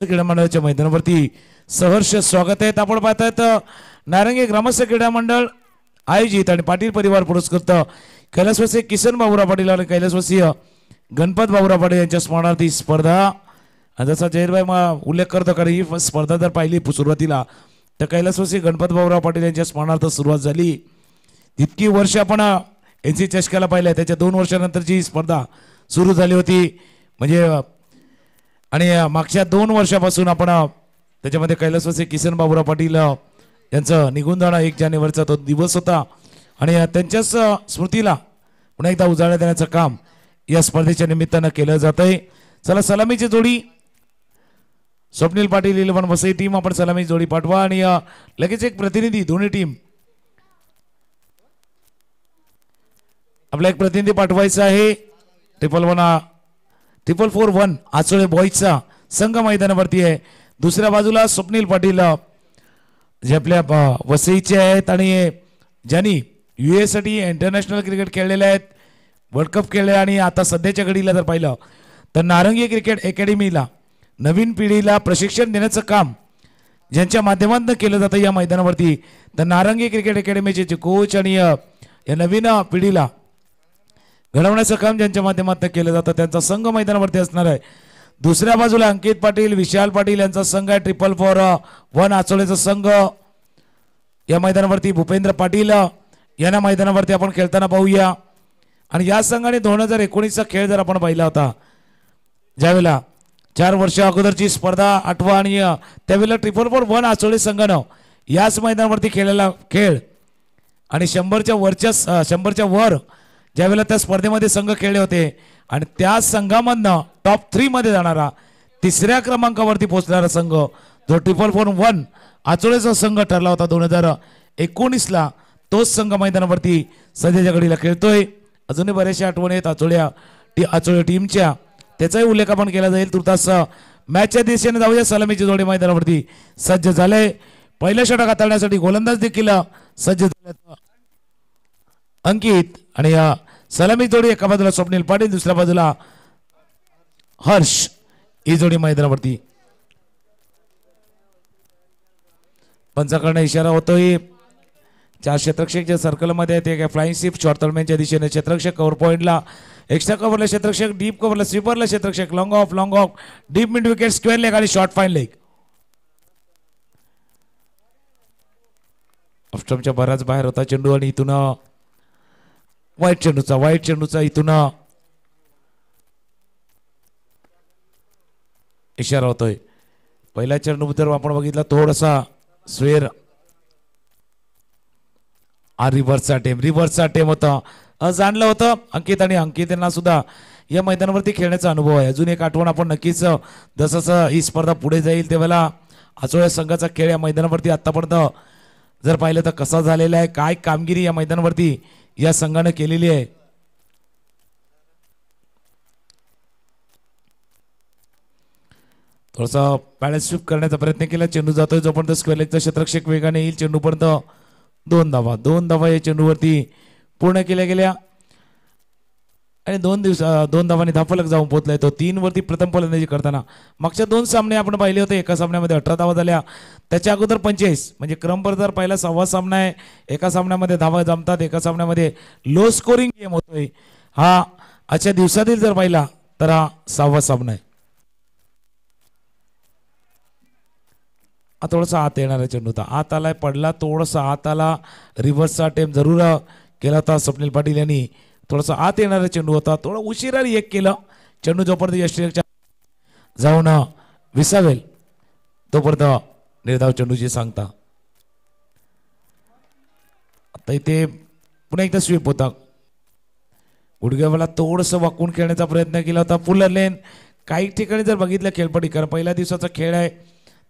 क्रीडा मंडळाच्या मैदानावरती सहर्ष स्वागत आहे. आपण पाहतायत नारंगी ग्रामस्थ क्रीडा मंडळ आयोजित आणि पाटील परिवार पुरस्कृत कैलासवासी किसन बाबूराव पाटील आणि कैलासवासी गणपत बाबूराव पाटील यांच्या स्मरणार्थी स्पर्धा. जसा जहीरभाई उल्लेख करतो कारण ही स्पर्धा जर पाहिली सुरुवातीला तर कैलासवासी गणपत बाबूराव पाटील यांच्या स्मरणार्थ सुरुवात झाली. इतकी वर्ष आपण NC चषकाला पाहिलं त्याच्या 2 वर्षानंतरची ही स्पर्धा सुरू झाली होती. म्हणजे आणि मागच्या 2 वर्षापासून आपण त्याच्यामध्ये कैलासवासी किसन बाबूराव पाटील यांचं निघून जाणं 1 जानेवारीचा तो दिवस होता आणि त्यांच्याच स्मृतीला पुन्हा एकदा उजाळा देण्याचं काम या स्पर्धेच्या निमित्तानं केलं जात आहे. चला सलामीची जोडी स्वप्नील पाटील 11 वसई टीम आपण सलामी जोडी पाठवा आणि लगेच एक प्रतिनिधी दोन्ही टीम आपला एक प्रतिनिधी पाठवायचा आहे. 441 आचोळे बॉईजचा संघ मैदानावरती आहे. दुसऱ्या बाजूला स्वप्नील पाटील जे आपल्या वसईचे आहेत आणि ज्यांनी US साठी इंटरनॅशनल क्रिकेट खेळलेले आहेत, वर्ल्ड कप खेळले आणि आता सध्याच्या घडीला जर पाहिलं तर नारंगी क्रिकेट अकॅडमीला नवीन पिढीला प्रशिक्षण देण्याचं काम ज्यांच्या माध्यमातून केलं जातं या मैदानावरती. तर नारंगी क्रिकेट अकॅडमीचे जे कोच आणि या नवीन पिढीला घडवण्याचं काम ज्यांच्या माध्यमातून केलं जातं त्यांचा संघ मैदानावरती असणार आहे. दुसऱ्या बाजूला अंकित पाटील विशाल पाटील यांचा संघ आहे. 441 आचोळेचा संघ या मैदानावरती भूपेंद्र पाटील यांना मैदानावरती आपण खेळताना पाहूया. आणि या संघाने 2019चा खेळ जर आपण पाहिला होता ज्यावेळेला 4 वर्ष अगोदरची स्पर्धा आठवा आणि त्यावेळेला 441 आचोळे संघानं याच मैदानावरती खेळलेला खेळ आणि 100च्या वर ज्यावेळेला त्या स्पर्धेमध्ये संघ खेळले होते आणि त्या संघामधनं टॉप 3 मध्ये जाणारा 3ऱ्या क्रमांकावरती पोहोचणारा संघ जो 441 आचोळेचा संघ ठरला होता 2019ला तोच संघ मैदानावरती सध्याच्या घडीला खेळतोय. अजूनही बऱ्याचशा आठवणी आहेत आचोळे टीमच्या, त्याचाही उल्लेख आपण केला जाईल. तुर्तास मॅचच्या दिशेने जाऊया. सलामीची जोडी मैदानावरती सज्ज झाले. पहिल्या षटक हाताळण्यासाठी गोलंदाज देखील सज्ज झाले अंकित आणि सलामी जोडी एका बाजूला स्वप्नील पाटील दुसऱ्या बाजूला हर्ष ही जोडी मैदानावरती. पंचाकडनं इशारा होतोय. 4 क्षेत्ररक्षक जे सर्कलमध्ये आहेत ते फ्लाइंग शिफ्ट शॉर्ट तळमेंच्या दिशेने क्षेत्ररक्षक कव्हर पॉइंटला एक्स्ट्रा कव्हरला क्षेत्ररक्षक डीप कव्हरला स्वीपरला क्षेत्ररक्षक long off deep mid wicket square leg आणि शॉर्ट फाईन लेग. ऑफस्टम्पच्या बराच बाहेर होता चेंडू आणि इथून वाईट चेंडूचा इथून इशारा होतोय. पहिला चेंडू जर आपण बघितला थोडासा स्वेर रिव्हर्सचा अटेम होता. जाणलं होतं अंकित आणि अंकित यांना सुद्धा या मैदानावरती खेळण्याचा अनुभव आहे. अजून एक आठवण आपण नक्कीच जसं ही स्पर्धा पुढे जाईल तेव्हा आचोळ्या संघाचा खेळ या मैदानावरती आतापर्यंत जर पाहिलं तर कसा झालेला आहे, काय कामगिरी या मैदानावरती या संघाने केलेली आहे. थोडासा बॅलन्स स्वीप करण्याचा प्रयत्न केला. चेंडू जातोय जोपर्यंत स्क्वेअर लेगचा क्षेत्ररक्षक वेगाने येईल. चेंडूपर्यंत 2 धावा या चेंडूवरती पूर्ण केल्या गेल्या आणि 2 धावांनी धाफलक जाऊन पोहोचलाय तो 3 वरती प्रथम फलंदाजी करताना. मागच्या 2 सामने आपण पाहिले होते. एका सामन्यामध्ये 18 धावा झाल्या, त्याच्या अगोदर 45 म्हणजे क्रमपर जर पहिला 6वा सामना आहे. एका सामन्यामध्ये धावा जमतात, एका सामन्यामध्ये लो स्कोरिंग गेम होतोय. हा आजच्या दिवसातील जर पाहिला तर हा 6वा सामना आहे. थोडासा आत येणारा चेंडू होता, आत आलाय, पडला, थोडासा आत आला. रिव्हर्सचा अटेम्प्ट जरूर केला होता स्वप्नील पाटील यांनी. थोडासा आत येणारा चेंडू होता, थोडा उशिरा एक केलं. चेंडू जोपर्यंत यष्टीच्या जाऊन विसावेल तोपर्यंत निर्धाव चेंडूची सांगता. आता इथे पुन्हा एकदा स्वीप होता. गुडघ्याला थोडंसं वाकून खेळण्याचा प्रयत्न केला होता. फुल लेन काही ठिकाणी जर बघितलं खेळपट्टी कारण पहिल्या दिवसाचा खेळ आहे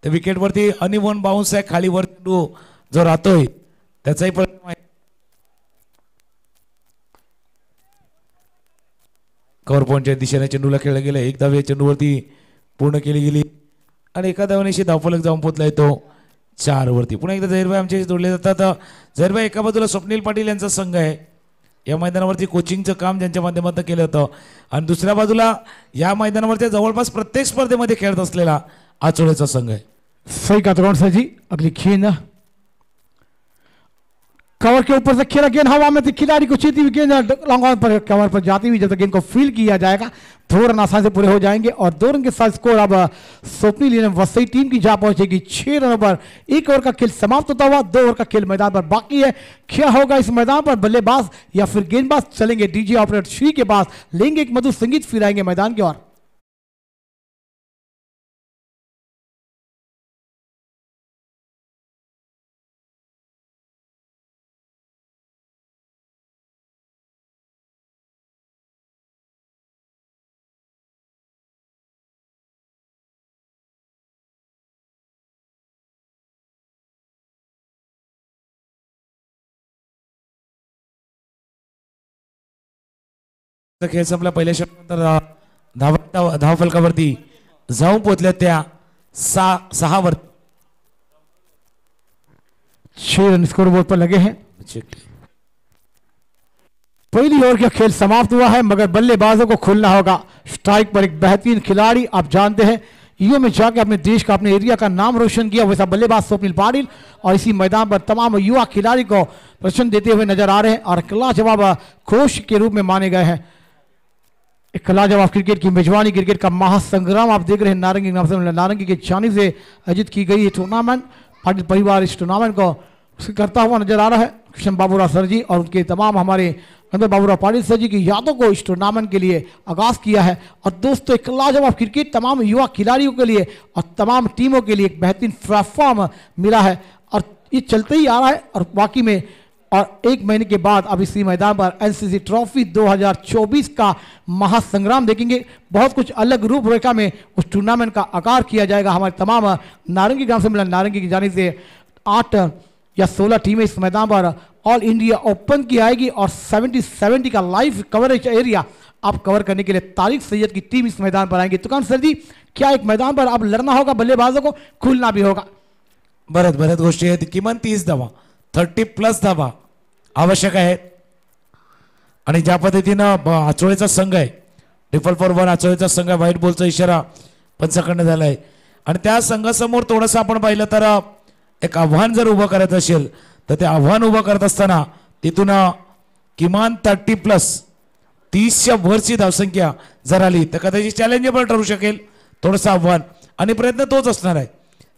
तर विकेटवरती अनइव्हन बाउन्स आहे. खालीवर जो राहतोय त्याचाही परिणाम आहे. कव्हर पॉइंटच्या दिशेने चेंडूला खेळलं गेलं. 1 धाव या चेंडूवरती पूर्ण केली गेली आणि एका धावनेशी धावफलक जाऊन पोहोचलाय तो 4 वरती. पुन्हा एकदा जहीरभाई आमच्याशी जोडले जातात. जहीरभाई एका बाजूला स्वप्नील पाटील यांचा संघ आहे. या मैदानावरती कोचिंगचं काम ज्यांच्या माध्यमातून केलं होतं आणि दुसऱ्या बाजूला या मैदानावरती जवळपास प्रत्येक स्पर्धेमध्ये खेळत असलेला आचोळेचा संघ आहे. सही का तो सर जी. अगली गेंद कवर के ऊपर से खेला, गेंद हवा में थी, खिलाड़ी को चीती हुई गेंद लॉन्ग ऑन पर कवर पर जाती हुई, जब तक गेंद को फील किया जाएगा 2 रन आसानी से पूरे हो जाएंगे और 2 रन के साथ स्कोर अब स्वप्निल वसई टीम की जा पहुंचेगी 6 रनों पर. 1 ओवर का खेल समाप्त होता हुआ, 2 ओवर का खेल मैदान पर बाकी है. क्या होगा इस मैदान पर? बल्लेबाज या फिर गेंदबाज चलेंगे डीजे ऑपरेटर श्री के पास, लेंगे एक मधुर संगीत, फिर आएंगे मैदान की ओर. खेळ संपला. पहिल्या षटकानंतर धाव फलकावरती जाऊन पोहोचल्या त्या 6 वर. 6 रन स्कोर बोर्ड पर लगे हैं. पहली ओवर का खेल समाप्त हुआ है, मगर बल्लेबाजों को खुलना होगा. स्ट्राइक पर एक बेहतरीन खिलाड़ी, आप जानते हैं ईओ में जाकर अपने देश का, अपने एरिया का नाम रोशन किया, वैसा बल्लेबाज स्वप्निल पाटिल, और इसी मैदान पर तमाम युवा खिलाड़ी को प्रदर्शन देते हुए नजर आ रहे हैं और लाजवाब कोच के रूप में माने गए हैं. एक लाजवाब क्रिकेट की मेजबानी, क्रिकेट का महासंग्राम आप देख रहे हैं. नारंगी नाम से, नारंगी की जानिब से आयोजित की गई ये टूर्नामेंट. पाटिल परिवार इस टूर्नामेंट को करता हुआ नजर आ रहा है. कृष्ण बाबूराव सर जी और उनके तमाम हमारे नंदन बाबूराव पाटिल सर जी की यादों को इस टूर्नामेंट के लिए आगाज किया है. और दोस्तों, एक लाजवाब क्रिकेट तमाम युवा खिलाड़ियों के लिए और तमाम टीमों के लिए एक बेहतरीन प्लेटफॉर्म मिला है और ये चलते ही आ रहा है. और बाकी में और 1 महीने के बाद अब इसी मैदान पर एनसीसी ट्रॉफी 2024 का महासंग्राम देखेंगे. बहुत कुछ अलग रूपरेखा में उस टूर्नामेंट का आकार किया जाएगा. हमारे तमाम नारंगी ग्राम सम्मेलन नारंगी की जानिब से 8 या 16 टीमें इस मैदान पर ऑल इंडिया ओपन की आएगी और 70 का लाइव कवरेज एरिया आप कवर करने के लिए तारिक सैयद की टीम इस मैदान पर आएंगे. तुकान सर जी, क्या एक मैदान पर अब लड़ना होगा, बल्लेबाजों को खुलना भी होगा? बऱ्याच गोष्टी आहेत. किमान 30 धावा, 30+ धावा आवश्यक आहेत. आणि ज्या पद्धतीनं आचोळेचा संघ आहे, 4-1 आचोळेचा संघ आहे, व्हाईट बॉलचा इशारा पंचाकडनं झाला आहे. आणि त्या संघासमोर थोडंसं आपण पाहिलं तर एक आव्हान जर उभं करायचं असेल तर ते आव्हान उभं करत असताना तिथून किमान 30+, 30च्या वरची धावसंख्या जर आली तर कदाचित चॅलेंजेबल ठरू शकेल. थोडंसं आव्हान आणि प्रयत्न तोच असणार आहे.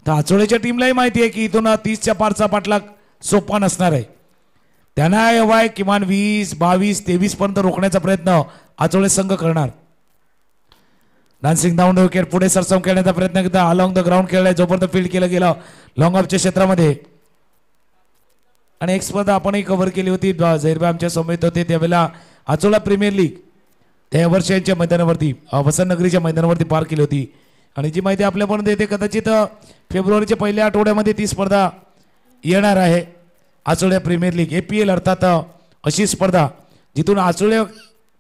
तर आचोळेच्या टीमलाही माहिती आहे की इथून 30च्या पारचा पाठलाग सोपा नसणार आहे. त्यांना हवा आहे किमान 20, 22, 23 पर्यंत रोखण्याचा प्रयत्न आचोळे संघ करणार. डान्सिंग डाऊन विकेट पुढे सरसावून खेळण्याचा प्रयत्न करता अलॉंग द ग्राउंड खेळलाय, जोपर्यंत फील्ड केलं गेलं लॉंग ऑफच्या क्षेत्रामध्ये. आणि एक स्पर्धा आपणही कव्हर केली होती, झैरभाई आमच्या समेत होते त्यावेळेला. आचोळा प्रीमियर लीग त्या वर्षांच्या मैदानावरती वसंतनगरीच्या मैदानावरती पार केली होती. आणि जी माहिती आपल्यापर्यंत येते कदाचित फेब्रुवारीच्या पहिल्या आठवड्यामध्ये ती स्पर्धा येणार आहे. आचोळ्या प्रीमियर लीग APL अर्थात अशी स्पर्धा जिथून आचोळ्या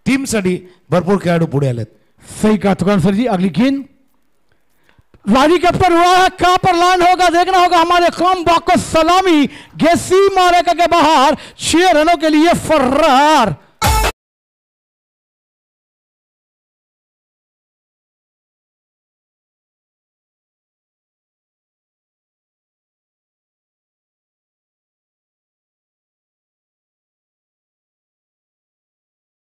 टीमसाठी भरपूर खेळाडू पुढे आलेत. सही कहा तुकान सर जी. अगली गेंद लारी के पर हुआ है, कहां पर लैंड होगा देखना होगा. हमारे कम बाको सलामी गेसी मारेगा के बाहर, 6 रनों के लिए फर्रार.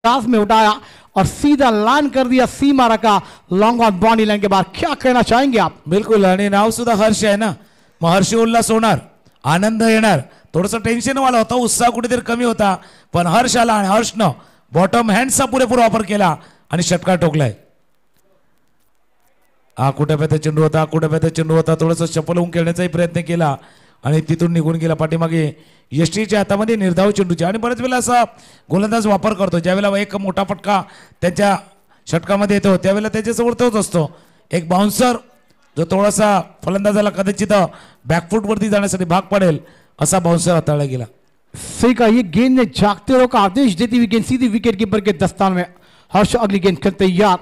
में उठाया और सीधा लैंड कर दिया सीमा रखा लॉन्ग ऑन बाउंड्री लाइन के बाद. क्या कहना चाहेंगे आप? बिलकुल. आणि नाव सुद्धा हर्ष आहे ना, महर्षी उल्हास होणार, आनंद येणार. थोडंसं टेन्शन वाला होता, उत्साह कुठेतरी कमी होता, पण हर्ष आला आणि हर्षनं बॉटम हँडचा पुरेपूर वापर केला आणि षटकार ठोकलाय. कुठे चेंडू होता, थोडंसं चपल होऊन खेळण्याचाही प्रयत्न केला आणि तिथून निघून गेला. पाठीमागे यष्टीच्या हातामध्ये निर्धाव चेंडूचे आणि बरेच वेळेला असा गोलंदाज वापर करतो, ज्यावेळेला एक मोठा फटका त्यांच्या षटकामध्ये येतो त्यावेळेला त्याच्यासमोर तोच असतो एक बाउन्सर जो थोडासा फलंदाजाला कदाचित बॅकफुटवरती जाण्यासाठी भाग पडेल असा बाउन्सर हाताळला गेला. सही का, ये गेंद ने जागते रहो का आदेश देती हुई गेंद सीधी विकेट कीपर के दस्तान में. हर्ष अगली गेंद कर तैयार.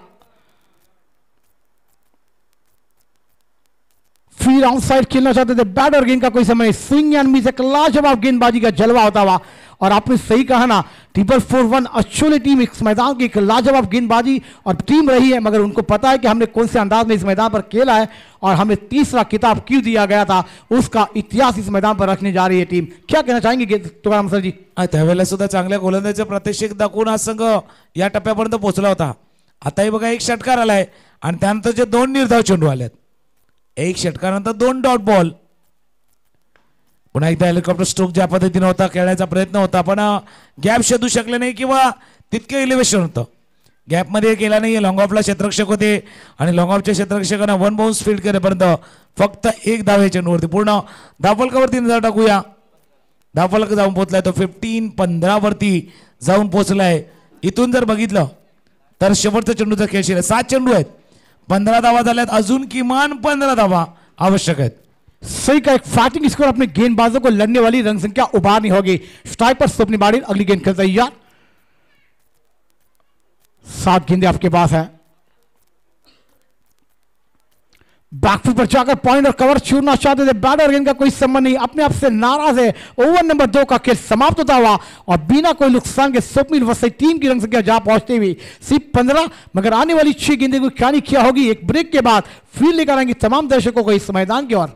फिर आउटसाइड खेलना चाहते थे बैटर, गेंद का कोई समय स्विंग एंड मिस, एक लाजवाब गेंदबाजी का जलवा होता हुआ और आपने सही कहा ना, 4-1 अच्छोले टीम इस मैदान की एक लाजवाब गेंदबाजी और टीम रही है, मगर उनको पता है कि हमने कौन से अंदाज में इस मैदान पर खेला है और हमें तीसरा खिताब क्यों दिया गया था, उसका इतिहास इस मैदान पर रखने जा रही है टीम। क्या कहना चाहेंगे तुकाराम सर जी? त्यावेळेला सुद्धा चांगल्या गोलंदाजीचं प्रात्यक्षिक दाखवून हा संघ या टप्प्यापर्यंत पोहोचला होता. आताही बघा एक षटकार आलाय आणि त्यानंतर जे 2 निर्धाव चेंडू आलेत, एक षटकानंतर 2 डॉट बॉल. पुन्हा एकदा हेलिकॉप्टर स्ट्रोक ज्या पद्धतीने होता खेळण्याचा प्रयत्न होता, पण गॅप शोधू शकले नाही किंवा तितके इलेव्हेशन होतं, गॅप मध्ये केला नाही. लॉंग ऑफला क्षेत्ररक्षक होते आणि लॉंग ऑफच्या क्षेत्ररक्षकांना 1 बाउन्स फील्ड करेपर्यंत फक्त एक धाव या चेंडूवरती. पूर्ण धावफलकावरती नजर टाकूया. धावफलक जाऊन पोहोचलाय तो 15-15 वरती जाऊन पोहोचलाय. इथून जर बघितलं तर शेवटचा चेंडूचा खेळ शिल्लक 7 चेंडू आहेत, 15 धावा झाल्यात, अजून किमान 15 धावा आवश्यक आहेत. सही का एक फाइटिंग स्कोर अपने गेंदबाजों को लड़ने वाली रन संख्या उभारनी होगी. स्ट्राइक पर स्वप्निल पाटिल अगली गेंद खेलता तैयार. 7 गेंदें आपके पास है. बैकफुट पर जाकर पॉइंट और कवर छूना चाहते थे बैटर, गेंद का कोई संबंध नहीं, अपने आप से नाराज है. ओवर नंबर 2 का खेल समाप्त होता हुआ और बिना कोई नुकसान के स्वप्निल वसई टीम की रन संख्या जा पहुंचते हुए सिर्फ 15, मगर आने वाली 6 गेंदें को क्या नहीं किया होगी. एक ब्रेक के बाद फिर लेकर आएंगे तमाम दर्शकों को इस मैदान की ओर.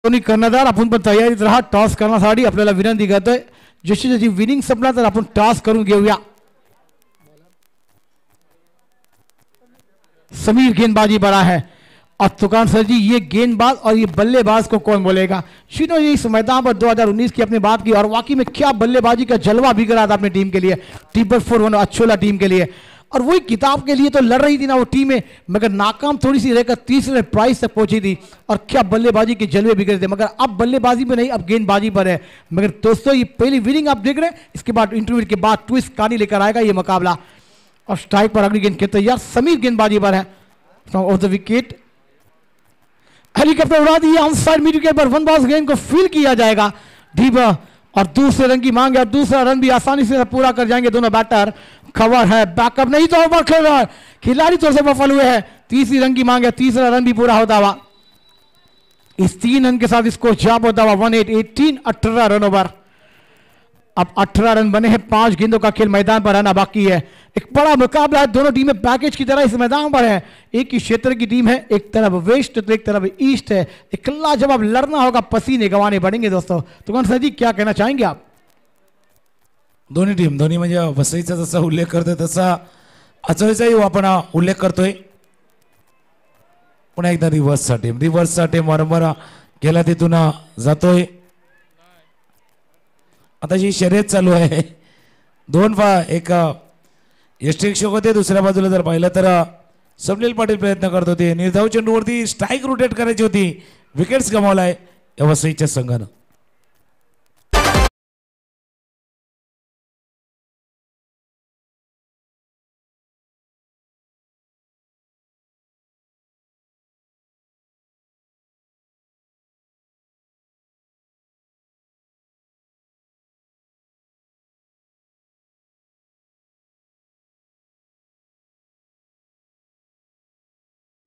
कर्णधार आपण पण तयारीत राहा. टॉस करण्यासाठी आपल्याला विनंती करतोय, जशी जशी विनिंग संपला तर आपण टॉस करून घेऊया. समीर गेंदबाजी बड़ा है. अब तुकाराम सर जी, ये गेंदबाज और ये बल्लेबाज को कौन बोलेगा? जिन्होंने इस मैदान पर 2019 की अपनी बात की और वाकई में क्या बल्लेबाजी का जलवा बिगड़ा था अपनी टीम के लिए, 4-1 अच्छोला टीम के लिए. और वही किताब के लिए तो लड़ रही थी ना वो टीमें, मगर नाकाम थोड़ी सी रहकर तीसरे प्राइज तक पहुंची थी. और क्या बल्लेबाजी के जलवे बिगड़े थे, मगर अब बल्लेबाजी में नहीं, अब गेंदबाजी पर है. मगर दोस्तों ये पहली विनिंग आप देख रहे हैं, इसके बाद इंटरव्यू के बाद ट्विस्ट कहानी लेकर आएगा ये मुकाबला. और स्ट्राइक पर अगली गेंद के तैयार. समीर गेंदबाजी पर है ऑफ द विकेट. हेलीकॉप्टर उड़ा दी ऑन साइड मिड विकेट पर. 1 बॉल गेंद को फील किया जाएगा डीप और दूसरे रन की मांग है और दूसरा रन भी आसानी से पूरा कर जाएंगे दोनों बैटर. खबर है बैकअप नहीं तो ओवर खेल रहा है, खिलाड़ी तौर से सफल हुए हैं. तीसरी रन की मांग है, तीसरा रन भी पूरा होता हुआ. इस 3 रन के साथ इसको जाप होता हुआ 18 18 रन ओवर. अब 18 रन बने हैं, 5 गेंदों का खेल मैदान पर आना बाकी है. एक बड़ा मुकाबला है, दोनों टीमें पैकेज की तरह इस मैदान पर है. एक ही क्षेत्र की टीम है, एक तरफ वेस्ट तो एक तरफ ईस्ट है. एक लाजवाब लड़ना होगा, पसीने गंवाने पड़ेंगे दोस्तों. तो कौन सा जी क्या कहना चाहेंगे आप? दोन्ही टीम, दोन्ही म्हणजे वसईचा जसा उल्लेख करतोय तसा अचळीचाही आपण उल्लेख करतोय. पुन्हा एकदा रिव्हर्सचा टीम वारंवार गेला तिथून जातोय. आता जी शर्यत चालू आहे, 2 एक यष्टिक्षक होते, दुसऱ्या बाजूला जर पाहिलं तर स्वप्नील पाटील प्रयत्न करत होते. निर्धाव चेंडूवरती स्ट्राईक रोटेट करायची होती, विकेट्स गमावलाय या वसईच्या संघानं.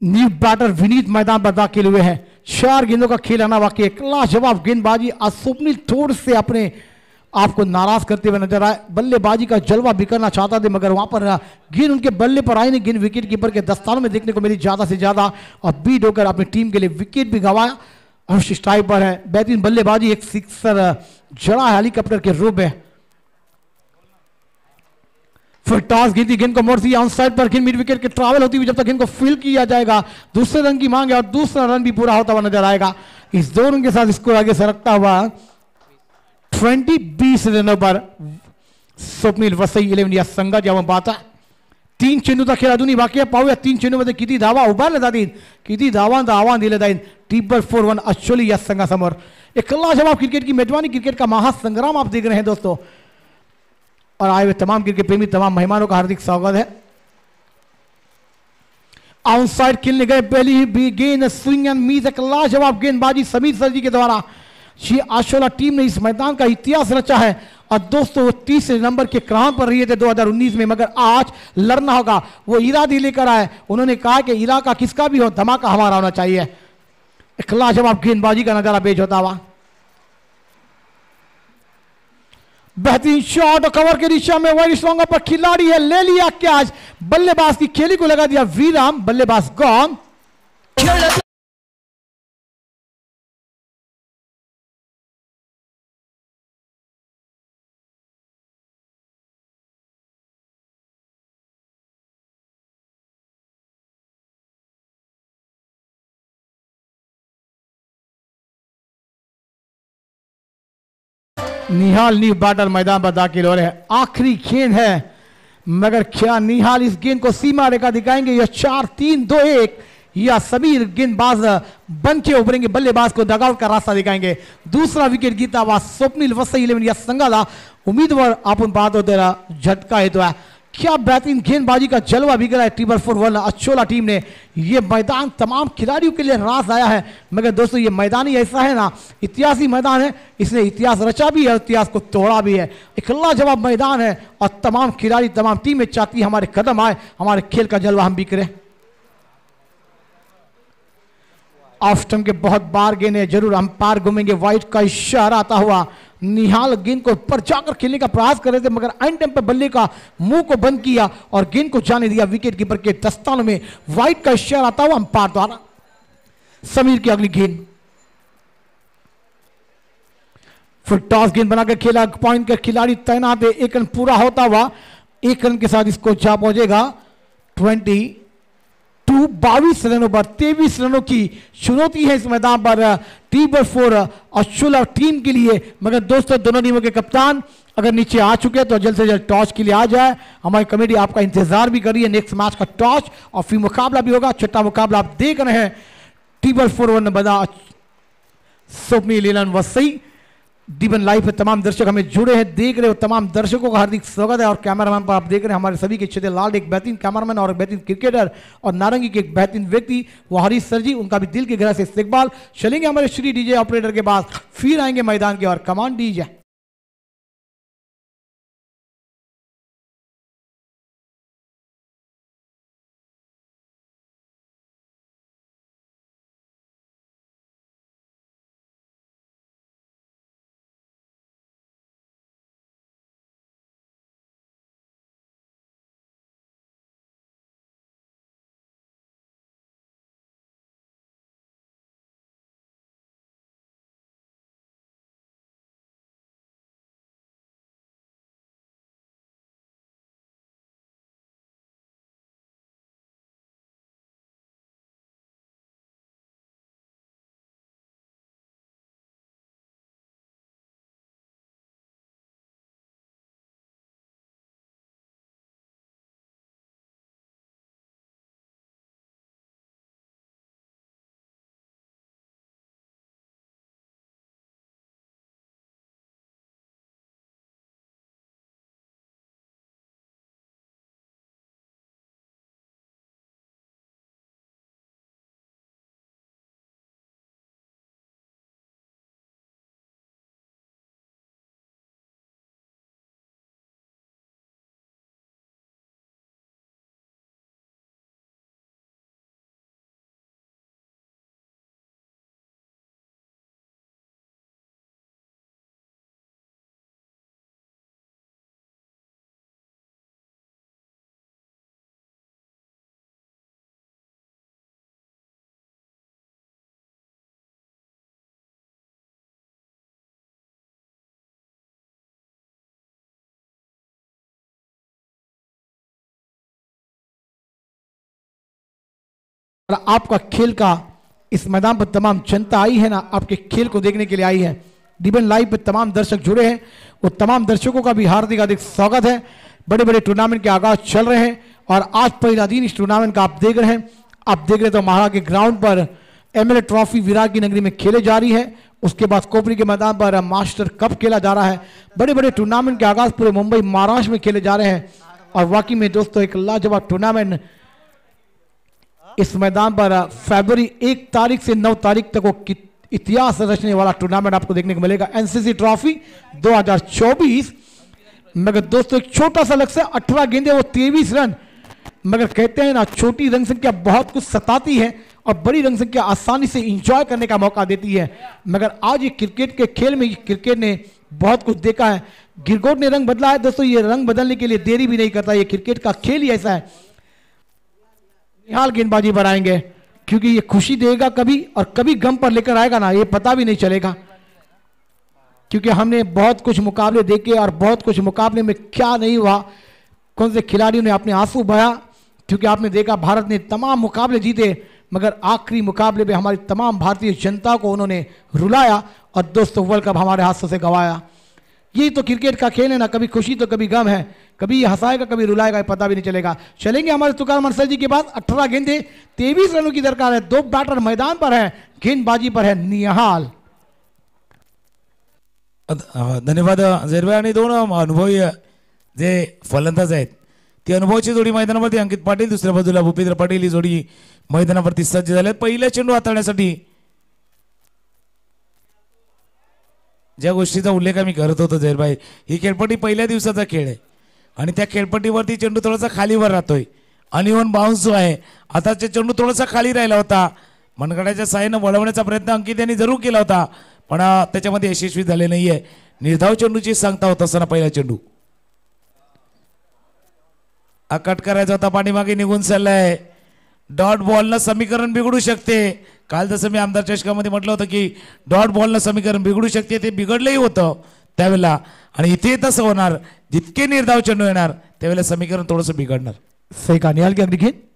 न्यू बैटर विनीत मैदान पर दाखिल हुए हैं. 4 गेंदों का खेल आना बाकी है. लाजवाब गेंदबाजी. आज स्वप्निल थोड़ से अपने आपको नाराज करते हुए नजर आए. बल्लेबाजी का जलवा बिखरना चाहता थे, मगर वहां पर गेंद उनके बल्ले पर आई नहीं. गेंद विकेट कीपर के दस्तानों में देखने को मिली ज्यादा से ज्यादा और बीट होकर अपनी टीम के लिए विकेट भी गंवाया. और स्ट्राइक पर है. बेहतरीन बल्लेबाजी, एक सिक्सर जड़ा है हेलीकॉप्टर के रूप में. फिर टॉस गिरती, गेंद को मोड़ दिया ऑन साइड पर. गेंद मिड विकेट के ट्रैवल होती हुई जब तक गेंद को फील किया जाएगा, दूसरे रन की मांग है और दूसरा रन भी पूरा होता हुआ नजर आएगा. इस 2 रन के साथ स्कोर आगे सरकता हुआ 20 रनों पर स्वप्नील वसई 11 या संघात यावं पाहता. 3 चेंडूचा खेळ अजूनही बाकी आहे. पाहूया 3 चेंडूमध्ये किती धावा उभारल्या जातील, किती धावांचं आव्हान दिलं जाईल 4-1 अच्छोली या संघासमोर. एक लाजवाब क्रिकेट की मेजबानी, क्रिकेट का महासंग्राम आप देख रहे हैं दोस्तों. और आए हुए तमाम क्रिकेट प्रेमी, तमाम मेहमानों का हार्दिक स्वागत है। आउटसाइड खेलने गए पहली ही गेंद, स्विंग एंड मिस, एक लाजवाब गेंदबाजी समीर सर जी के द्वारा। ये आशोला टीम ने इस मैदान का इतिहास रचा है और दोस्तों वो तीसरे नंबर के क्रॉन पर रही थे 2019 में, मगर आज लड़ना होगा। वो इरादे लेकर आए, उन्होंने कहा कि इलाका किसका भी हो, धमाका हमारा होना चाहिए। एक लाजवाब गेंदबाजी का नजारा पेश होता हुआ, बेहतरीन शॉट और कवर की दिशा में वाइड स्ट्रॉन्गर पर खिलाड़ी है, ले लिया कैच, बल्लेबाज की खेली को लगा दिया विराम, बल्लेबाज गॉन। निहाल न्यू बैटर मैदान पर दाखिल हो रहे हैं। आखिरी गेंद है, मगर क्या निहाल इस गेंद को सीमा रेखा दिखाएंगे या 4-3-2-1 या समीर गेंदबाज बन के उभरेंगे, बल्लेबाज को डगआउट का रास्ता दिखाएंगे। दूसरा विकेट गिरता हुआ स्वप्निल वसई 11 या संगाला उम्मीदवार अपन बात होते रहा, झटका है तो है। क्या बेहतरीन गेंदबाजी का जलवा बिगड़ा है ट्रिपल 4 अचोला टीम ने। ये मैदान तमाम खिलाड़ियों के लिए रास आया है, मगर दोस्तों ये मैदान ही ऐसा है ना, इतिहासी मैदान है, इसने इतिहास रचा भी है, इतिहास को तोड़ा भी है। एक लाजवाब मैदान है और तमाम खिलाड़ी, तमाम टीमें चाहती है हमारे कदम आए, हमारे खेल का जलवा हम बिखरे। ऑफ स्टंप के बहुत बार गेंद है, जरूर हम पार घूमेंगे, वाइट का इशारा आता हुआ। निहाल गेंद को ऊपर जाकर खेलने का प्रयास कर रहे थे, मगर एंड टाइम पर बल्ले का मुंह को बंद किया और गेंद को जाने दिया विकेट कीपर के दस्तानों में। वाइट का इशारा आता हुआ अंपायर द्वारा। समीर की अगली गेंद, फिर टॉस गेंद बनाकर खेला, पॉइंट का खिलाड़ी तैनात है, 1 रन पूरा होता हुआ, 1 रन के साथ इसको जा पहुंचेगा 22 रनों पर। 23 रनों की चुनौती है इस मैदान पर ट्रिपल 4 अचोला टीम के लिए, मगर दोस्तों दोनों टीमों के कप्तान अगर नीचे आ चुके हैं तो जल्द से जल्द टॉस के लिए आ जाए। हमारी कमेटी आपका इंतजार भी कर रही है, नेक्स्ट मैच का टॉस और फिर मुकाबला भी होगा। छठा मुकाबला आप देख रहे हैं, ट्रिपल 4 बदा स्वप्निल लीलन वसई। दीवन लाइव पे तमाम दर्शक हमें जुड़े हैं, देख रहे हो, तमाम दर्शकों का हार्दिक स्वागत है। और कैमरामैन पर आप देख रहे हैं हमारे सभी के क्षेत्र लाल, एक बेहतरीन कैमरामैन और बेहतरीन क्रिकेटर, और नारंगी के एक बेहतरीन व्यक्ति वो हरीश सर जी, उनका भी दिल के गहरा से इस्तेकबाल। चलेंगे हमारे श्री डीजे ऑपरेटर के बाद, फिर आएंगे मैदान की और कमांड डीजे। आपका खेल का इस मैदान पर तमाम जनता आई है ना, आपके खेल को देखने के लिए आई है। डिबन लाइव पे तमाम दर्शक जुड़े हैं, वो तमाम दर्शकों का भी हार्दिक हार्दिक स्वागत है। बड़े बड़े टूर्नामेंट के आगाज चल रहे हैं और आज पहला दिन इस टूर्नामेंट का आप देख रहे हैं। आप देख रहे तो महारा के ग्राउंड पर एमएलए ट्रॉफी विराट की नगरी में खेले जा रही है। उसके बाद कोपरी के मैदान पर मास्टर कप खेला जा रहा है। बड़े बड़े टूर्नामेंट के आगाज पूरे मुंबई महाराष्ट्र में खेले जा रहे हैं और वाकई में दोस्तों एक लाजवाब टूर्नामेंट इस मैदान पर फरवरी 1 तारीख से 9 तारीख तक वो इतिहास रचने वाला टूर्नामेंट आपको देखने को मिलेगा। NCC trophy 2024। मगर दोस्तों एक छोटा सा लक्ष्य 18 गेंदे वो 23 रन। मगर कहते हैं ना छोटी रन संख्या बहुत कुछ सताती है और बड़ी रन संख्या आसानी से एंजॉय करने का मौका देती है। मगर आज ये क्रिकेट के खेल में क्रिकेट ने बहुत कुछ देखा है। गिरगोट ने रंग बदला है दोस्तों, ये रंग बदलने के लिए देरी भी नहीं करता। ये क्रिकेट का खेल ही ऐसा है। निहाल गेंदबाजी पर आएंगे क्योंकि ये खुशी देगा कभी और कभी गम पर लेकर आएगा ना, ये पता भी नहीं चलेगा। क्योंकि हमने बहुत कुछ मुकाबले देखे और बहुत कुछ मुकाबले में क्या नहीं हुआ, कौन से खिलाड़ियों ने अपने आंसू बहाया। क्योंकि आपने देखा भारत ने तमाम मुकाबले जीते मगर आखिरी मुकाबले में हमारी तमाम भारतीय जनता को उन्होंने रुलाया और दोस्तों वर्ल्ड कप हमारे हाथों से गंवाया। यही तो क्रिकेट का खेल है ना, कभी खुशी तो कभी गम है, कभी ये हंसाएगा कभी रुलाएगा, पता भी नहीं चलेगा। चलेंगे हमारे तुकार मनसर जी के बाद 18 गेंदे 23 रनों की दरकार है। 2 बैटर मैदान पर है, गेंदबाजी पर है निहाल। धन्यवाद झेरभाई। आणि 2 अनुभवी जे फलंदाज आहेत ती अनुभवाची जोडी मैदानावरती अंकित पाटील, दुसऱ्या बाजूला भूपेंद्र पाटील ही जोडी मैदानावरती सज्ज झाले। पहिल्या चेंडू हाताळण्यासाठी ज्या गोष्टीचा उल्लेख आम्ही करत होतो झेरभाई, ही खेळपट्टी पहिल्या दिवसाचा खेळ आहे आणि त्या खेळपट्टीवरती चेंडू थोडासा खालीवर राहतोय। अनइव्हन बाउन्स जो आहे आताचा चेंडू थोडासा खाली राहिला होता। मनगडाच्या साहाय्याने वळवण्याचा प्रयत्न अंकित यांनी जरूर केला होता पण त्याच्यामध्ये यशस्वी झाले नाहीये। निर्धाव चेंडूची सांगता होत असताना पहिला चेंडू कट करायचा होता, पाठीमागे निघून चाललाय। डॉट बॉलनं समीकरण बिघडू शकते। काल जसं मी आमदार चषकामध्ये म्हटलं होतं की डॉट बॉलनं समीकरण बिघडू शकते, ते बिघडलंही होतं त्यावेळेला आणि इथे तसं होणार। जितके निर्धाव चेंडू येणार त्यावेळेला समीकरण थोडंसं बिघडणार। सही कहा निहाल की अगली गेंद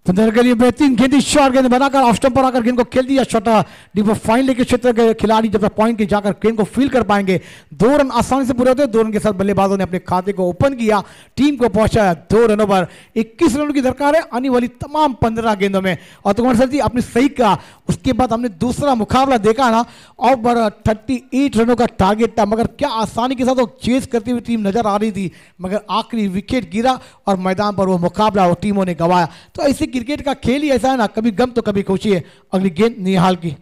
पंद्रह के लिए बेहतरीन गेंदी शॉट गेंद बनाकर ऑफ स्टंप पर आकर गेंद को खेल दिया। छोटा डीप फाइन लेके क्षेत्र के खिलाड़ी जब तक पॉइंट के जाकर गेंद को फील कर पाएंगे 2 रन आसानी से पूरे होते हैं। 2 रन के साथ बल्लेबाजों ने अपने खाते को ओपन किया, टीम को पहुंचाया 2 रनों पर। 21 रनों की दरकार है आने वाली तमाम 15 गेंदों में। और तो सर जी आपने सही कहा, उसके बाद हमने दूसरा मुकाबला देखा ना और बड़ा 38 रनों का टारगेट था मगर क्या आसानी के साथ वो चेस करती हुई टीम नजर आ रही थी मगर आखिरी विकेट गिरा और मैदान पर वो मुकाबला वो टीमों ने गंवाया। तो ऐसे क्रिकेट का खेल ही ऐसा है ना, कभी गम तो कभी खुशी है। अगली गेंद निहाल की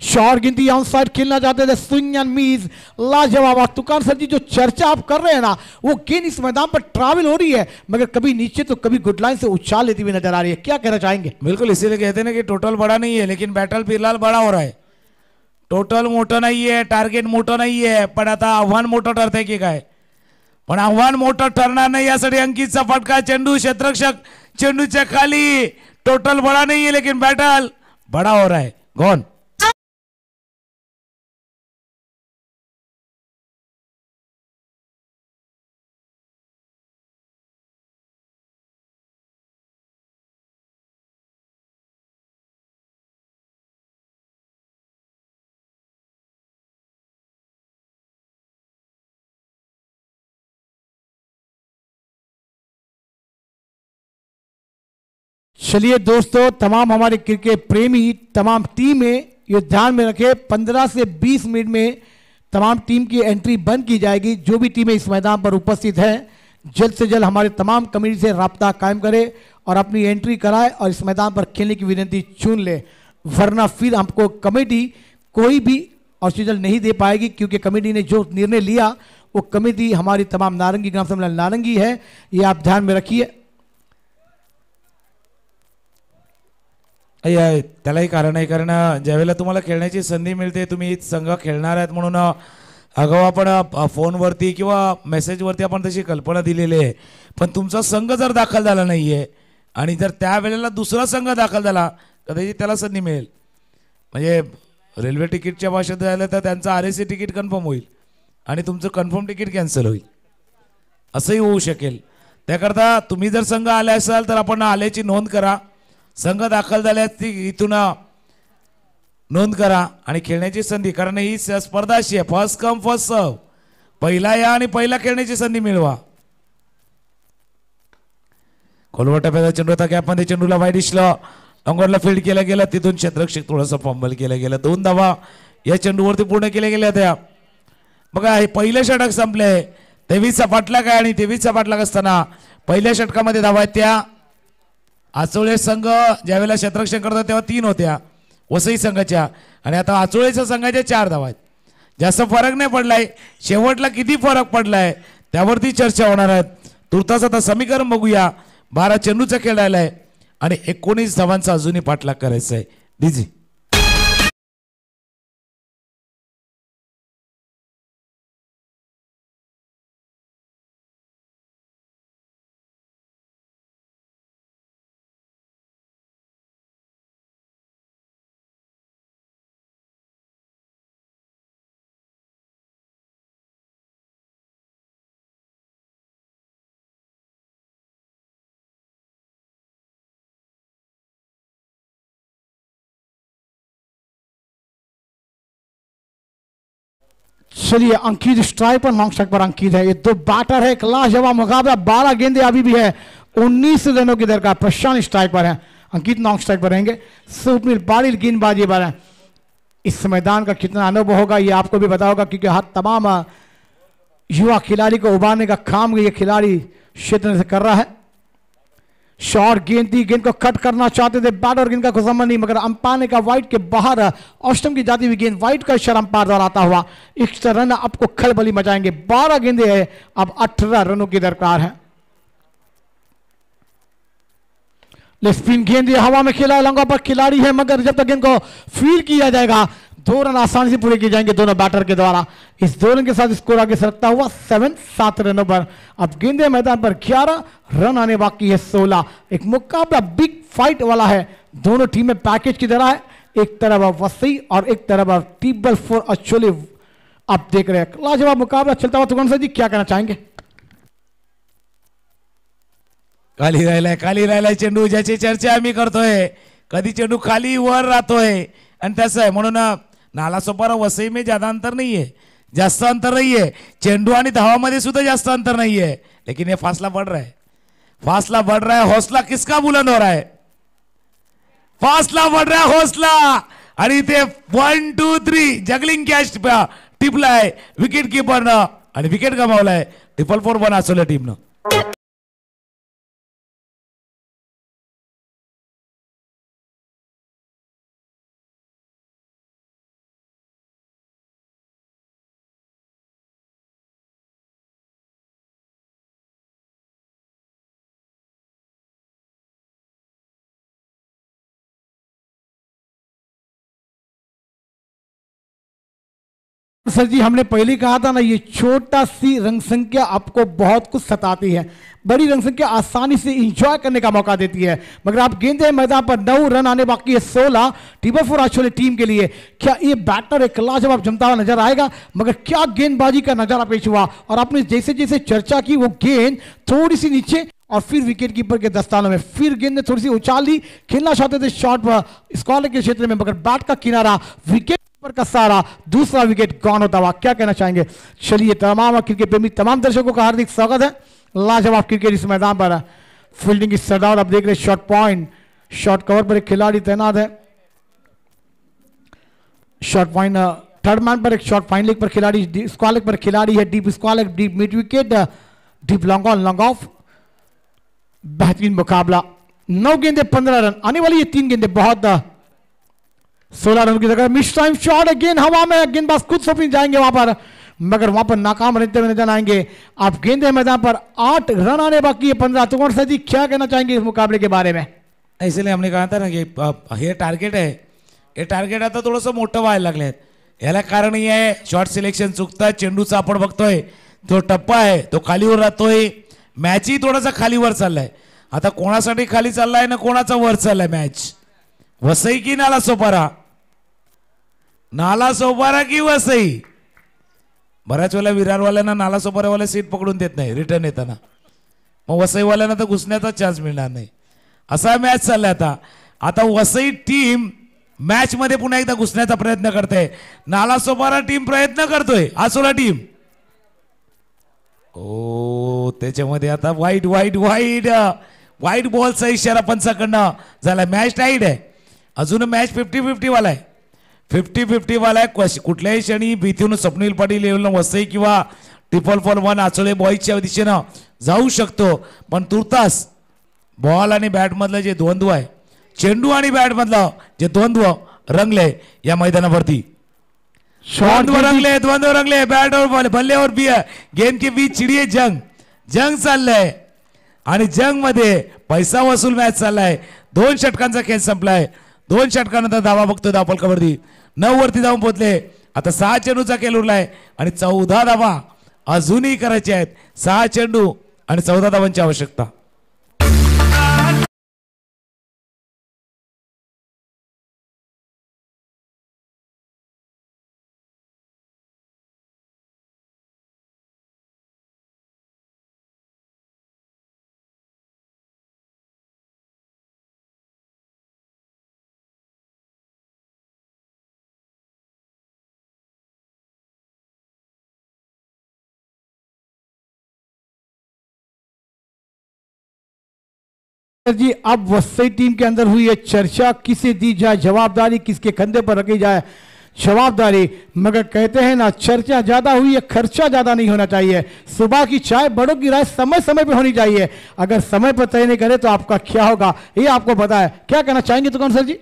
शॉर्ट गिनती ऑन साइड खेलना चाहते थे, स्विंग एंड मिस लाजवाब। तुकार सर जी जो चर्चा आप कर रहे हैं ना वो गेंद इस मैदान पर ट्रैवल हो रही है मगर कभी नीचे तो कभी गुड लाइन से उछाल लेती हुई नजर आ रही है। क्या कहना चाहेंगे? बिल्कुल इसीलिए कहते हैं ना कि टोटल बड़ा नहीं है लेकिन बैटल फिलहाल बड़ा हो रहा है। टोटल मोठं नाही आहे, टार्गेट मोठं नाही आहे पण आता आव्हान मोठं ठरतंय की काय? पण आव्हान मोठं ठरणार नाही यासाठी अंकितचा फटका, चेंडू क्षेत्ररक्षक चेंडूच्या खाली। टोटल बड़ा नहीं है लेकिन बैटल बड़ा हो रहा है। गॉन चलिए दोस्तों, तमाम हमारे क्रिकेट प्रेमी तमाम टीमें ये ध्यान में रखें 15 से 20 मिनट में तमाम टीम की एंट्री बंद की जाएगी। जो भी टीमें इस मैदान पर उपस्थित हैं जल्द से जल्द हमारे तमाम कमेटी से राब्ता कायम करें और अपनी एंट्री कराएं और इस मैदान पर खेलने की विनती चुन ले, वरना फिर हमको कमेटी कोई भी ऑक्सीजन नहीं दे पाएगी क्योंकि कमेटी ने जो निर्णय लिया वो कमेटी हमारी तमाम नारंगी ग्राम सम्मेलन नारंगी है, ये आप ध्यान में रखिए। त्यालाही कारण आहे कारण ज्यावेळेला तुम्हाला खेळण्याची संधी मिळते तुम्ही संघ खेळणार आहेत म्हणून अगाऊ आपण फोनवरती किंवा मेसेजवरती आपण तशी कल्पना दिलेली आहे पण तुमचा संघ जर दाखल झाला नाहीये आणि जर त्यावेळेला दुसरा संघ दाखल झाला कदाचित त्याला संधी मिळेल। म्हणजे रेल्वे तिकीटच्या भाषेत झालं तर त्यांचं आरएसी तिकीट कन्फर्म होईल आणि तुमचं कन्फर्म तिकीट कॅन्सल होईल असंही होऊ शकेल। त्याकरता तुम्ही जर संघ आले असाल तर आपण आल्याची नोंद करा, संघ दाखल झाल्याची इथून नोंद करा आणि खेळण्याची संधी, कारण ही स्पर्धा अशी आहे फर्स्ट कम फर्स्ट सर्व, पहिला या आणि पहिला खेळण्याची संधी मिळवा। खोलवर टप्प्याचा चेंडू होता, गॅपमध्ये चेंडूला वाईड दिसलं अंगोरला फील्ड केलं गेलं, तिथून क्षेत्ररक्षक थोडंसं फंबल केलं गेलं. 2 धावा या चेंडूवरती पूर्ण केल्या गेल्या त्या. बघा हे पहिलं षटक संपले. 23चा पाठलाग आहे आणि 23चा पाठलाग असताना पहिल्या षटकामध्ये धावा आहेत त्या आचोळे संघ ज्यावेळेला क्षेत्ररक्षण करतात तेव्हा 3 होत्या वसई संघाच्या, आणि आता आचोळेच्या संघाच्या 4 धावा आहेत. जास्त फरक नाही पडलाय. शेवटला किती फरक पडलाय त्यावरती चर्चा होणार आहे. तुर्तास आता समीकरण बघूया. 12 चेंडूचा खेळ राहिलाय आणि 19 धावांचा अजूनही पाठलाग करायचा आहे. डीजी चलिए अंकित स्ट्राइक पर, लॉन्ग स्ट्राइक पर अंकित है. ये 2 बैटर है, क्लास जवाब मुकाबला. 12 गेंदे अभी भी है, 19 रनों की दरकार. प्रशांत स्ट्राइक पर है, अंकित लॉन्ग स्ट्राइक पर रहेंगे. स्वप्निल पाटिल गेंदबाजी पर है. इस मैदान का कितना अनुभव होगा ये आपको भी पता होगा, क्योंकि हर तमाम युवा खिलाड़ी को उभारने का काम ये खिलाड़ी क्षेत्र से कर रहा है. शॉर्ट गेंद थी, गेंद को कट करना चाहते थे बैटर, गेंद का कोई संबंध नहीं, मगर अंपायर ने कहा वाइड के बाहर. ऑस्टम की जाती हुई गेंद वाइड का इशारा अंपायर द्वारा आता हुआ. एक्स्ट्रा रन आपको खलबली मचाएंगे. 12 गेंदे हैं, अब 18 रनों की दरकार है. स्पिन गेंद हवा में खेला, लंगा पर खिलाड़ी है, मगर जब तक गेंद को फील्ड किया जाएगा 2 रन आसानी से पूरे किए जाएंगे दोनों बैटर के द्वारा. इस 2 रन के साथ स्कोर आगे सरकता हुआ 7 रनों पर. अब गेंदे मैदान पर 11 रन आने बाकी है 16. एक मुकाबला बिग फाइट वाला है. दोनों टीमें पैकेज की तरह है. एक तरफ वसई और एक तरफ टीबल फॉर अचोले. आप देख रहे हैं लाजवाब मुकाबला चलता हुआ. तुगन जी क्या कहना चाहेंगे? खाली राहिलाय चेंडू, ज्याची चर्चा आम्ही करतोय. कधी चेंडू खाली वर राहतोय आणि तसं आहे म्हणून नालासोपारा वसई में ज्यादा अंतर नहीं है, जास्त अंतर नहीं है. चेंडू आणि धावामध्ये सुद्धा जास्त अंतर नहीं है, लेकिन ये फासला बढ़ रहा है. फासला बढ़ रहा है. हौसला किसका बुलंद हो रहा है? फासला बढ़ रहा है, हौसला. आणि इथे 1 2 3 जगलिंग कॅच टिपलाय विकेट कीपरनं आणि विकेट गमावलाय. 4-4 आचोले टीमनं. सर जी हमने पहले कहा था ना, ये छोटा सी रंग संख्या आपको बहुत कुछ सताती है. बड़ी रंग संख्या आसानी से एंजॉय करने का मौका देती है. मगर आप गेंदे मैदान पर 9 रन आने बाकी है 16 टीबल आचोले टीम के लिए. क्या ये बैटर एक लाजवाब जमता हुआ नजर आएगा? मगर क्या गेंदबाजी का नजारा पेश हुआ. और आपने जैसे जैसे चर्चा की वो गेंद थोड़ी सी नीचे और फिर विकेट कीपर के दस्तानों में, फिर गेंद ने थोड़ी सी उछाल ली. खेलना चाहते थे शॉट स्क्वायर के क्षेत्र में, मगर बैट का किनारा विकेट का सारा. दूसरा विकेट गॉन होता हुआ. क्या कहना चाहेंगे? चलिए तमाम क्रिकेट प्रेमी तमाम दर्शकों का हार्दिक स्वागत है. लाजवाब क्रिकेट इस मैदान पर. फील्डिंग की सरदार आप देख रहे हैं. शॉर्ट पॉइंट, शॉर्ट कवर पर एक खिलाड़ी तैनात है. शॉर्ट पॉइंट थर्ड मैन पर एक शॉर्ट फाइन लेग पर खिलाड़ी, स्क्वायर लेग पर खिलाड़ी है. Deep square leg, deep mid wicket, deep long on long off. बेहतरीन मुकाबला. 9 गेंदे 15 रन आने वाली. ये 3 गेंदे बहुत 16 रन की जगह. मिस टाइम शॉट अगेन हवा में. गेंदबाज खुद स्वप्न जाएंगे वहां पर, मगर वहां पर नाकाम रहते हुए नजर आएंगे. आप गेंदे मैदान पर 8 रन आने बाकी है 15. तो सर जी क्या कहना चाहेंगे इस मुकाबले के बारे में? इसलिए हमने कहा था ना कि हे टार्गेट आहे. हे टार्गेट आता थोडंसं मोठं व्हायला लागले. याला कारण हे आहे शॉर्ट सिलेक्शन चुकतात. चेंडूचा आपण बघतोय तो टप्पा आहे तो खालीवर राहतोय. मॅचही थोडासा खालीवर चाललाय. आता कोणासाठी खाली चाललाय ना कोणाचा वर चाललाय मॅच? वसई की नालासोपारा? नालासोपारा की वसई? बऱ्याच वेळेला विरारवाल्यांना नालासोपारावाले सीट पकडून देत नाही रिटर्न येताना. मग वसईवाल्यांना तर घुसण्याचा चान्स मिळणार नाही. असा मॅच चाललाय आता. आता वसई टीम मॅच मध्ये पुन्हा एकदा घुसण्याचा प्रयत्न करते. नालासोपारा टीम प्रयत्न करतोय. आचोला टीम ओ त्याच्यामध्ये आता वाईट वाईट वाईट वाईट बॉलचा इशारा पंचाकडनं झाला. मॅच टाईट आहे, अजून मॅच 50-50 वाला आहे. 50-50 वाला आहे. कुठल्याही क्षणी भीतीहून स्वप्नील पाटील येऊन वसई किंवा ट्रिपल फॉर 1 आचोळे बॉईजच्या दिशेनं जाऊ शकतो. पण तुर्तास बॉल आणि बॅटमधलं जे द्वंद्व आहे, चेंडू आणि बॅटमधलं जे द्वंद्व रंगले या मैदानावरती, द्वंद्व रंगले बैट और बल्ले और गेंद के बीच चिड़िए जंग चाललंय आणि जंग मध्ये पैसा वसूल मॅच चाललाय. 2 षटकांचा खेळ संपलाय. 2 षटकानंतर धावा बघतो धावफलकावरती 9 वरती जाऊन पोहोचले. आता 6 चेंडूचा खेळ उरलाय आणि 14 धावा अजूनही करायचे आहेत. 6 चेंडू आणि 14 धावांची आवश्यकता. जी अब वसई टीम के अंदर हुई है चर्चा, किसे दी जाए जवाबदारी, किसके कंधे पर रखी जाए जवाबदारी. मगर कहते हैं ना, चर्चा ज्यादा हुई है, खर्चा ज्यादा नहीं होना चाहिए. सुबह की चाय बड़ों की राय समय समय पे होनी चाहिए. अगर समय पर तय नहीं करे तो आपका क्या होगा ये आपको पता है. क्या कहना चाहेंगे तो कौन सर जी?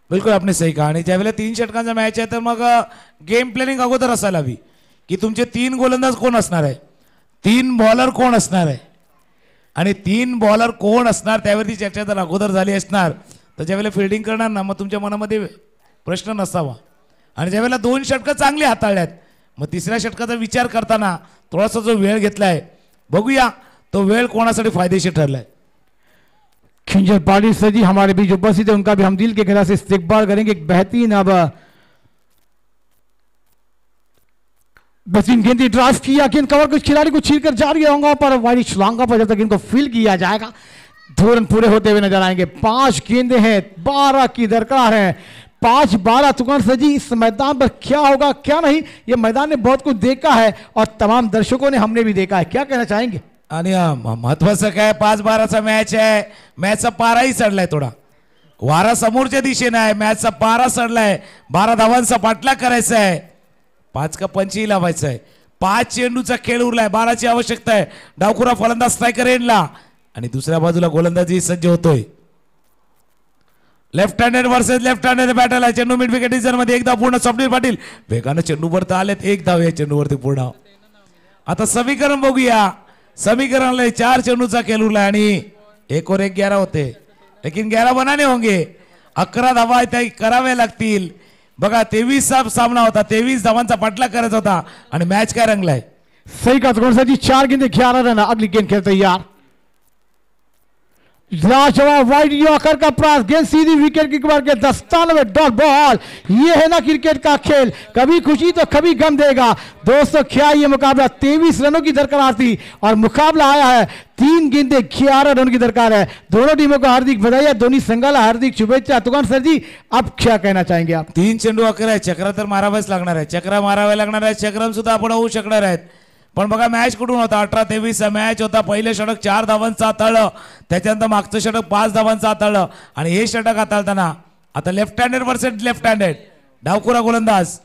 बिलकुल आपने सही कहा. आणि ज्यावेळेला 3 षटकांचा मॅच आहे तर मग गेम प्लॅनिंग अगोदर असायला हवी की तुमचे 3 गोलंदाज कोण असणार आहे, 3 बॉलर कोण असणार आहे आणि 3 बॉलर कोण असणार त्यावरती चर्चा जर अगोदर झाली असणार तर ज्यावेळेला फिल्डिंग करणार ना मग तुमच्या मनामध्ये प्रश्न नसावा. आणि ज्यावेळेला 2 षटकं चांगली हाताळल्यात मग 3ऱ्या षटकाचा विचार करताना थोडासा जो वेळ घेतलाय बघूया तो वेळ कोणासाठी फायदेशीर ठरलाय. खिंजर पाटिल सर जी हमारे बीच उपस्थित है, उनका भी हम दिल के गला से इस्तकबाल करेंगे. एक बेहतरीन गेंद ड्राइव किया, गेंद कवर कुछ खिलाड़ी को छीनकर जा रही होगा पर वाली छलांगा पर जब तक इनको फील किया जाएगा 2 रन पूरे होते हुए नजर आएंगे. 5 गेंदें हैं, 12 की दरकार है. 5-12 तुकान सर जी इस मैदान पर क्या होगा क्या नहीं, ये मैदान ने बहुत कुछ देखा है और तमाम दर्शकों ने हमने भी देखा है. क्या कहना चाहेंगे? आणि महत्वाचं काय 5-12चा मॅच आहे. मॅचचा पाराही चढलाय, थोडा वारा समोरच्या दिशेने आहे. मॅचचा पारा चढलाय. 12 धावांचा पाठलाग करायचा आहे. 5 का 5 लावायचं आहे. 5 चेंडूचा खेळ उरलाय. 12ची आवश्यकता आहे. डावखुरा फलंदाज स्ट्रायकर एंडला आणि दुसऱ्या बाजूला गोलंदाजी सज्ज होतोय. Left handed versus left handed battle आहे. चेंडू मिड विकेट मध्ये 1 धाव पूर्ण. स्वप्नील पाटील वेगानं चेंडूवरती आलेत. 1 धाव या चेंडूवरती पूर्ण. आता समीकरण बघूया. समीकरण 4 चेंडूचा खेळ उरलाय आणि 1 और 1 11 होते. लेकिन 11 बनाने होंगे. 11 धावा त्या कराव्या लागतील. बघा 23 चा सामना होता. 23 धावांचा पाठलाग करायचा होता आणि मॅच काय रंगलाय. सही का तो सर जी 4 गेंदें 11 रन. अगली गेंद खेल तैयार. लाजवाब वाइड आकर का प्रयास, गेंद सीधी विकेट कीपर के दस्ताने में डॉट बॉल. ये है ना क्रिकेट का खेल, कभी खुशी तो कभी गम देगा. दोस्तों क्या ये मुकाबला 23 रनों की दरकार थी और मुकाबला आया है 3 गेंदें 11 रन की दरकार है. दोनों टीमों को हार्दिक बधाई, दोन्ही संघाला हार्दिक शुभेच्छा. तुकान सर जी अब क्या कहना चाहेंगे आप? 3 चेंडू 11 आहे. चक्रा तर माराव्याच लागणार आहे. चक्रा माराव्या लागणार आहे. चक्रम सुद्धा आपण होऊ शकणार आहेत. पण बघा मॅच कुठून होता. 18-23 मॅच होता. पहिलं षटक 4 धावांचं हाताळलं. त्याच्यानंतर मागचं षटक 5 धावांचं हाताळलं आणि हे षटक हाताळताना आता left handed versus left handed. डावखुरा गोलंदाज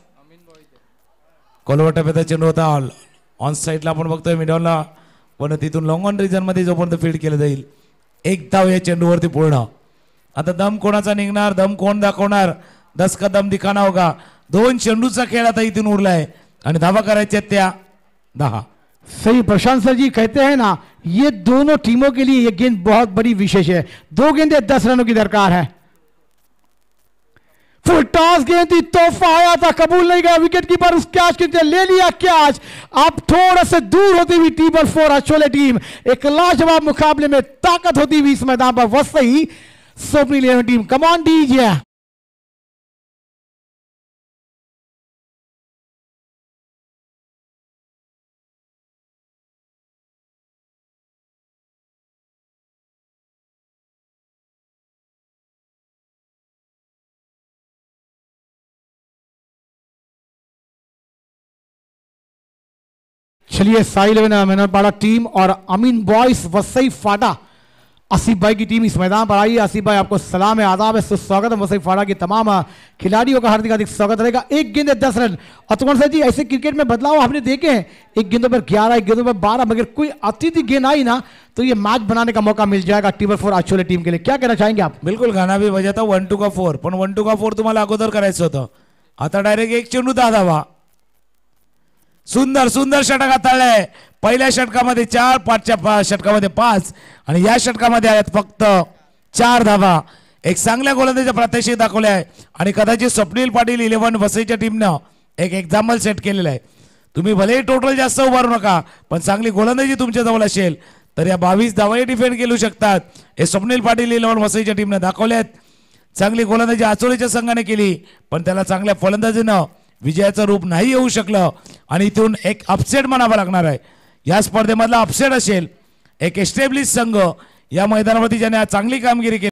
कोलवटा चेंडू होता. ऑन साईडला आपण बघतोय मिडॉनला, पण तिथून लॉंग ऑन रिजन मध्ये जोपर्यंत फील्ड केलं जाईल 1 धाव या चेंडूवरती पूर्ण. आता दम कोणाचा निघणार, दम कोण दाखवणार, 10 का दम दिखाना होगा. 2 चेंडूचा खेळ आता इथून उरलाय आणि धावा करायच्या त्या 10. सही प्रशांत सर जी कहते हैं ना, ये दोनों टीमों के लिए ये गेंद बहुत बड़ी विशेष है. 2 गेंदें 10 रनों की दरकार है. फुल टॉस गेंद थी, तोहफा आया था, कबूल नहीं गया. विकेट कीपर उस कैच के ले लिया कैच. अब थोड़ा से दूर होती हुई टीम 4 अचोले टीम एक लाजवाब मुकाबले में ताकत होती हुई इस मैदान पर वसई स्वप्निल टीम. कमान डीजे. चलिए साहिल मेनपाड़ा टीम और अमीन बॉयज वसई फाटा आसिफ भाई की टीम इस मैदान पर आई है। आसिफ भाई आपको सलाम है, आदाब है, सुस्वागत है। वसई फाड़ा के तमाम खिलाड़ियों का हार्दिक हार्दिक स्वागत रहेगा। एक गेंद 10 रन। अतुल सर जी, ऐसे क्रिकेट में बदलाव आपने देखे हैं, एक गेंदों पर 11, एक गेंदों पर 12, मगर कोई अतिथि गेंद आई ना तो ये मैच बनाने का मौका मिल जाएगा टी4 आचोले टीम के लिए। क्या कहना चाहेंगे आप? बिलकुल, गाणा बी बजाता 1-2 का 4, पण 1-2 का 4 तुम्हाला अगोदर करायचं होतं. आता डायरेक्ट एक चेंडू 10 धावा. सुंदर सुंदर षटक हाताळलंय. पहिल्या षटकामध्ये 4, 5च्या षटकामध्ये 5 आणि या षटकामध्ये आहेत फक्त 4 धावा. एक चांगल्या गोलंदाजीचा प्रात्यक्षिक दाखवले आहे आणि कदाचित स्वप्नील पाटील 11 वसईच्या टीमनं एक एक्झाम्पल सेट केलेलं आहे. तुम्ही भलेही टोटल जास्त उभारू नका, पण चांगली गोलंदाजी तुमच्या जवळ असेल तर या 22 धावाही डिफेंड केलू शकतात. हे स्वप्नील पाटील 11 वसईच्या टीमनं दाखवले आहेत. चांगली गोलंदाजी आचोलीच्या संघाने केली, पण त्याला चांगल्या फलंदाजीनं विजयाचं रूप नाही येऊ शकलं आणि इथून एक अपसेट म्हणावा लागणार आहे. या स्पर्धेमधला अपसेट असेल. एक एस्टॅब्लिश संघ या मैदानावरती ज्याने चांगली कामगिरी केली.